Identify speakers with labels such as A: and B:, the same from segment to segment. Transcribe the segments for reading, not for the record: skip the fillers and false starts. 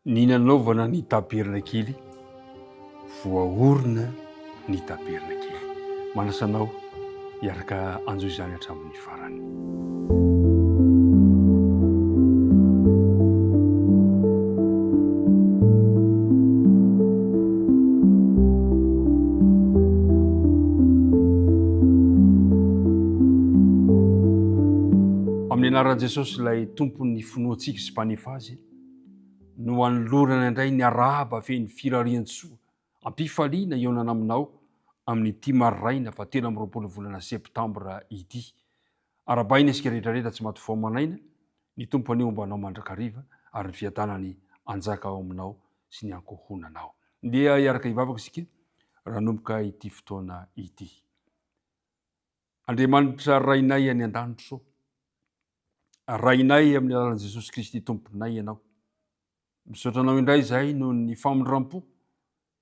A: Ny nanaovana ny tabirina kely, voaorina ny tabirina kely. Manasanao hiaraka anjo izany hatramin'ny farany. Amin'ny anaran'i Jesosy ilay tompon'ny finoantsika sy mpanefa azy, no anolorana indray ny arahaba feny firarian-tsoa ampifaliana ionana aminao amin'ny 10 maraina fa 13 volana septambra ity. Arabaina isika rehetrarehetra tsy maty foamanaina, ny tompo anio mbanao mandrakariva ary ny fiadanany anjaka ao aminao sy ny ankohonanao. Ndeha hiaraka hivavaka isika ranomboka ity fotoana ity. Andriamanitra rainay any an-danitro, rainay amin'ny alalan'i Jesosy Kristy tomponay ianao. Misaotra anao indray izahay noho ny famondram-po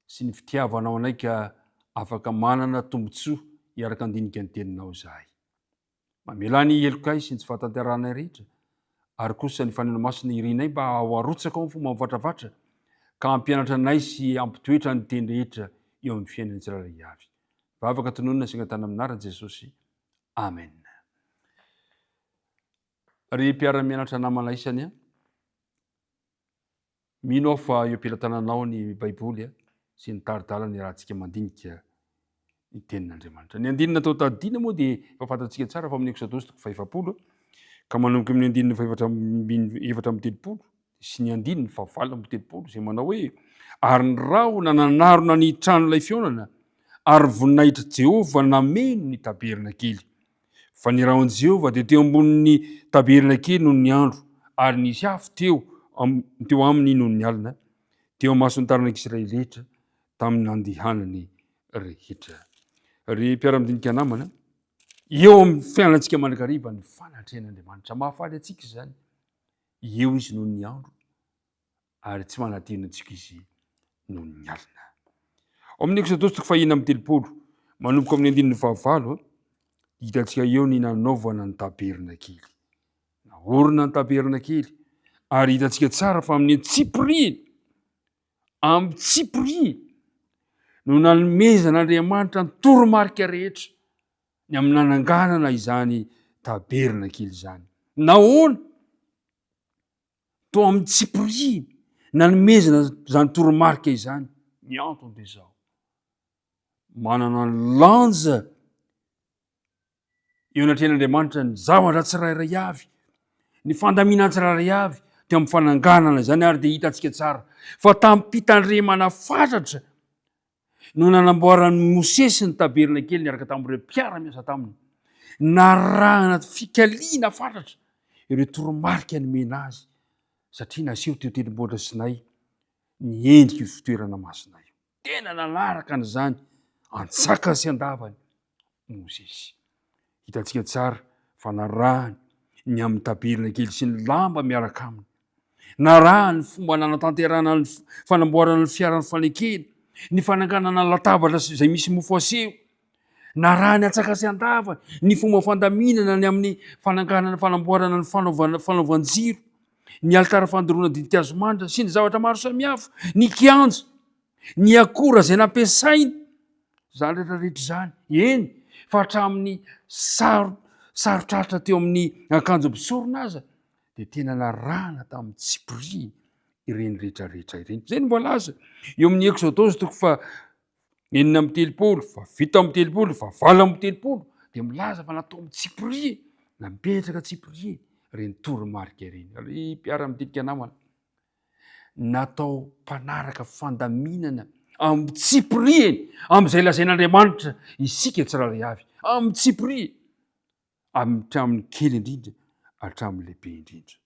A: sy ny fitiavanao anay ka afaka manana tombotsoa hiaraka andinika ny teninao izahay. Mamela ny helokay sy ny tsy fahatanteranay rehetra, ary kosa ny fanena masina irinay mba ho arotsaka ao ny fomba mivatravatra ka ampianatra anay sy ampitoetra ny teny rehetra eo amin'ny fiainany tsirairay avy. Vavaka tononona sy angatana aminaran'i Jesosy. Amen. Ry mpiara-mianatra namana isany, mino aho fa eo am-pelatananao ny Baiboly sy ny taridalana ny rahantsika mandinika ny tenin'Andriamanitra. Ny andinina tao tadidina moa dia efa fantatsika tsara fa amin'ny Exodosy 7 ka manomboka amin'ny andinina 7:30 sy ny andinina 8:30 izay manao hoe: ary ny rao nananarona ny tranon'ilay fionana ary voninahitra Jehova nameno ny taberna kely. Fa ny raon'i Jehova dia teo ambonin'ny taberna kely noho ny andro, ary nisy afo teo aminy noho ny alina, teo mason'ny taranak'Israely rehetra tamin'ny nandehanany rehetra. Ry mpiara-midinika namana, eo amin'ny fiainantsika mandrakariva ny fanatrehan'Andriamanitra. Mahafaly antsika izany. Eo izy noho ny andro, ary tsy manatena antsika izy noho ny alina. Amin'ny Exodosy 4:30 manomboka amin'ny andininy 9 hitantsika eo ny nanaovana ny taberna kely. Naorina ny taberna kely, ary hitantsika tsara fa amin'ny Tsipry no nanomezan'Andriamanitra ny toromarika rehetra ny amin'ny nananganana izany taberna kely izany. Nahoana? To amin'ny Tsipry nanomezana izany toromarika izany. Ny antony dia izao: manana ny lanja eo anatrehan'Andriamanitra ny zavatra tsirairay avy, ny fandamina tsirairay avy teo amin'ny fananganana izany. Ary dia hitantsika tsara fa tamin'ny mpitandremana fatratra no nanamboaran'ny Mosesy ny taberna kely niaraka tamin'ireo mpiara-miasa taminy, narahana fikaliana fatratra ireo toromarika nomena azy, satria naseho teo tendrombohitra Sinay ny endrika io fitoerana masina io. Tena nanaraka an'izany antsaka sy andavany Mosesy. Hitantsika tsara fa narahany ny amin'ny taberna kely sy ny lamba miaraka aminy, narahany fomba nanatanterana ny fanamboarana ny fiaran'ny fanekena, ny fananganana ny latabatra izay misy mofo aseho, narahany antsaka sy andavany ny fomba fandaminana ny amin'ny fananganana fanamboarana ny fanaovan-jiro, ny alitara fandoroana didiky manitra sy ny zavatra maro samihafa, ny kianja, ny akora izay nampiasainy, izany rehetrarehetra izany. Eny, fa hatramin'ny sarotraritra teo amin'ny akanjo ampisorona aza dia tena narahana tamin'ny Tsipry ireny rehetrarehetra ireny. Izay no voalaza eo amin'ny Exodosy 9:30, 7:30, 9:30 dia milaza fa natao amin'ny Tsipry, napetraka Tsipry ireny toromarika ireny. Ry mpiara-midinika namana, natao mpanaraka fandaminana amin'ny Tsipry, amin'izay lazain'Andriamanitra isika tsirairay avy, amin'ny Tsipry, hatramin'ny kely indrindra hatramin'ny lehibe indrindra.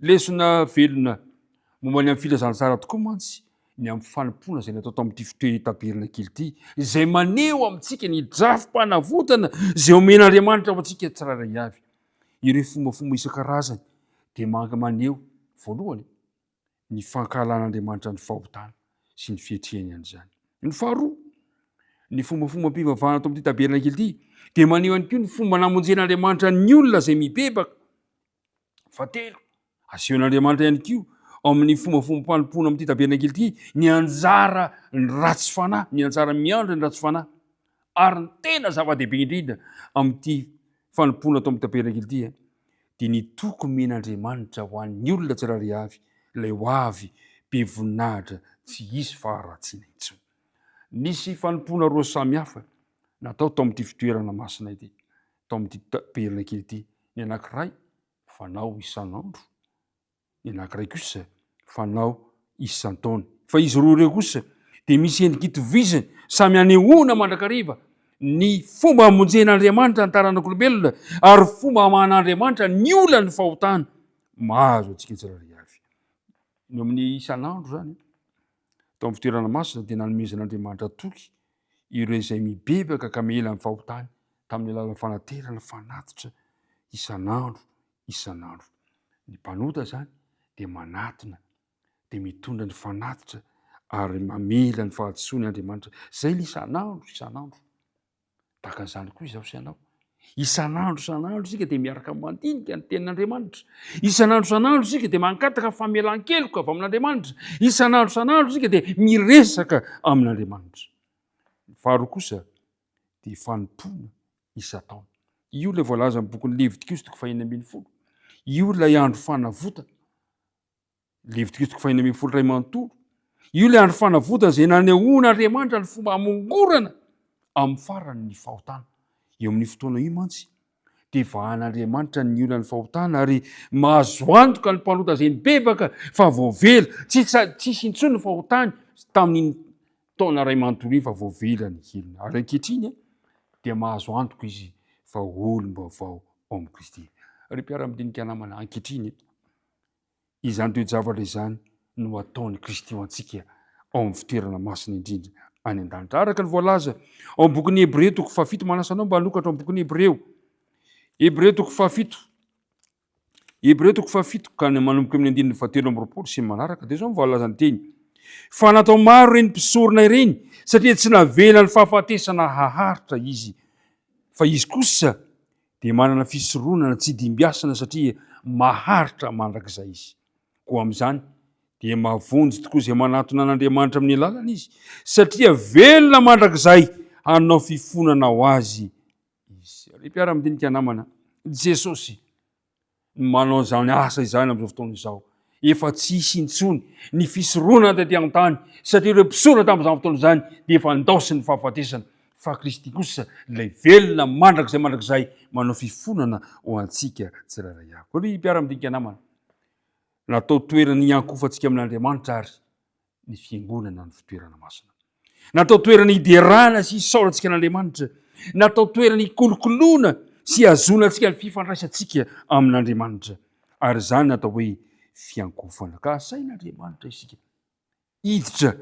A: Lesona velona momba ny amin'ny filazana tsara tokoa mantsy ny amin'ny fanompoana izay natao tamin'ity taberna kely ity, izay maneho amintsika ny drafim-panavotana izay omen'Andriamanitra ho antsika tsirairay avy. Ireo fombafomba isan-karazany dia maneho voalohany ny fankahalan'Andriamanitra ny fahotana sy ny fiatrehany an'izany. Ny faharoa, ny fombafomba mpivavahana tao amin'ity taberna kely ity dia maneho ihany koa ny fomba namonjen'Andriamanitra ny olona izay mibebaka. Fahatelo, asehon'Andriamanitra ihany koa amin'ny fombafombampanompona am'ty tabenakely ity ny anjara ny ratsy fanahy, ny anjara miandro ny ratsy fanahy ary ny tena zava-dehibe indrindra am'ty fanompona atao amin'ny tabenakely ity dia ny toko men'Andriamanitra ho an'ny olona tsirairay avy ilay ho avy be voninahitra tsy hisy faharatsiana intsony. Nisy fanompona roa samihafa natao tao amin'ity fitoerana masina ity, tao amin'ity tabenakely ity. Ny anankiray fanao isan'andro, ny anankiray kosa fanao isan-taona. Fa izy roa ireo kosa dia misy endriky itovizany samy anehoana mandrakariva ny fomba hamonjen'Andriamanitra ny taranak'olombelona ary fomba haman'Andriamanitra ny olany fahotana mahazo antsika tsirairay avy. Ny amin'ny isan'andro zany tao amin'ny fitoerana masina dia nanomezan'Andriamanitra toky ireo izay mibebaka ka mila amin'ny fahotany tamin'ny alalan'ny fanaterana fanatitra isan'andro isan'andro. Ny mpanota zany dia manatona dia mitondra ny fanatitra ary mamela ny fahatsoany Andriamanitra zay ny isan'andro isan'andro. Tahaka an'izany koa izaho sy ianao. Isan'andro isika dia miaraka mandinika ny tenin'Andriamanitra. Isan'andro isika dia mankataka famelan-keloka avy amin'Andriamanitra. Isan'andro isika dia miresaka amin'Andriamanitra. Faharoa kosa dia fanompona isan-taona. Io ilay voalaza amin'ny bokin'ny Levitikos 4:40. Io ilay andro fanavotana. Levitikos 4:40 ray manontolo. Io ilay andro fanavotana izay nanehoan'Andriamanitra ny fomba hamongorana amin'ny farany ny fahotana. Eo amin'ny fotoana io mantsy dia vahan'Andriamanitra ny olana ny fahotana ary mahazo antoka ny mpanota izay mibebaka fa voavela. Tsisy intsony ny fahotany tamin'ny taona ray manontolo iny fa voavela ny heliny. Ary ankehitriny dia mahazo antoka izy fa olom-baovao ao amin'i Kristy. Ry mpiara-midinika namana, ankehitriny izany toe-javatra izany no ataon'i Kristy ho antsika ao amin'ny fitoerana masina indrindra any an-danitra. Araka ny voalaza ao amin'ny bokin'ny Hebreo 7 manasa anao mba hanokatra ao amin'ny bokin'ny Hebreo. Hebreo 7. Hebreo 7 ka manomboka amin'ny 9:20 sy manaraka dia zao voalaza ny teny. Fa natao maro ireny mpisorona ireny satria tsy navela ny fahafatesana haharitra izy. Fa izy kosa dia manana fisoronana tsy dimbiasana satria maharitra mandrakizay izy. Koa amin'izany dia mavonjy tokoa izay manatona an'Andriamanitra amin'ny alalany izy satria velona mandrakizay hanao fifonana ho azy izy. Ry mpiara-midinika namana, Jesosy manao izany asa izany amin'izao fotoana izao. Efa tsy hisy intsony ny fisoronana taty an-tany satria ireo mpisorona tamin'izany fotoana izany dia efa ndaosiny fahafatesana. Fa Kristy kosa ilay velona mandrakizay manao fifonana ho antsika tsirairay avy. Ry mpiara-midinika namana, natao toerana iankofantsika amin'Andriamanitra ary ny fiangonana ny fitoerana masina. Natao toerana hiderana sy hisaorantsika n'Andriamanitra. Natao toerana hikolokoloana sy hazonatsika ny fifandraisantsika amin'Andriamanitra. Ary izany natao hoe fiankofana. Ka asain'Andriamanitra isika hiditra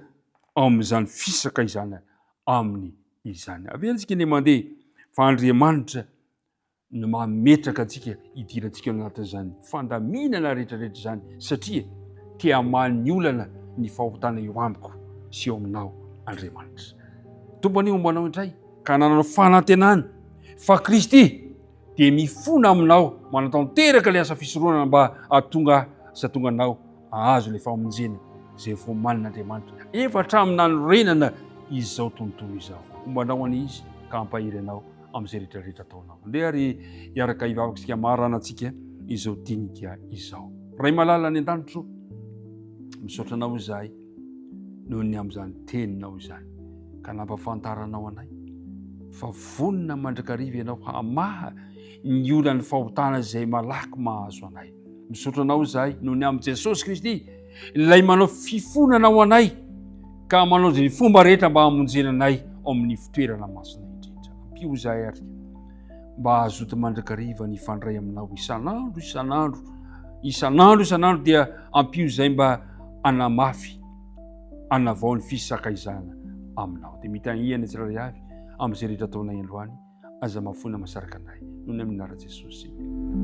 A: ao amin'izany fisaka izany amin'ny izany. Averitsika ny mandeha fa Andriamanitra no mametraka antsika hidirantsika anatin'izany fandaminana rehetrarehetra izany satria tia haman'ny olana ny fahotana eo amiko sy eo aminao Andriamanitra. Tombany hombanao indray ka nanao fanantenana fa Kristy dia mifona aminao manatanteraka ilay asa fisoronana mba hahatonga sy hahatonga anao ahazo ilay fahamonjena izay voamanin'Andriamanitra efa hatramin'ny nanorenana izao tontolo izao. Hombanao an'izy ka hampahiry anao amin'izay rehetrarehetra ataonao. Andeha ary hiaraka hivavaka marana antsika izao dinika izao. Ray malala any an-danitro, misaotra anao izahay noho ny amin'izany teninao izany ka nampafantaranao anay fa vonina mandrakariva ianao hamaha ny olany fahotana izay malaky mahazo anay. Misaotra anao izahay noho ny amin'i Jesosy Kristy ilay manao fifonana ho anay ka manao izay fomba rehetra mba hamonjena anay ao amin'ny fitoerana masina indrindra. Ampio izahay ary mba hazoto mandrakariva ny fandray aminao isan'andro dia ampio izay mba anamafy anavao ny fisakaizana aminao. Dia mitaniana tsirairay avy amin'izay rehetra ataonay androany aza mafona masaraka anay noho ny amin'ny anara Jesosy.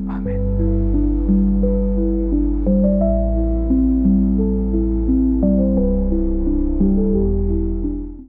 A: Amen.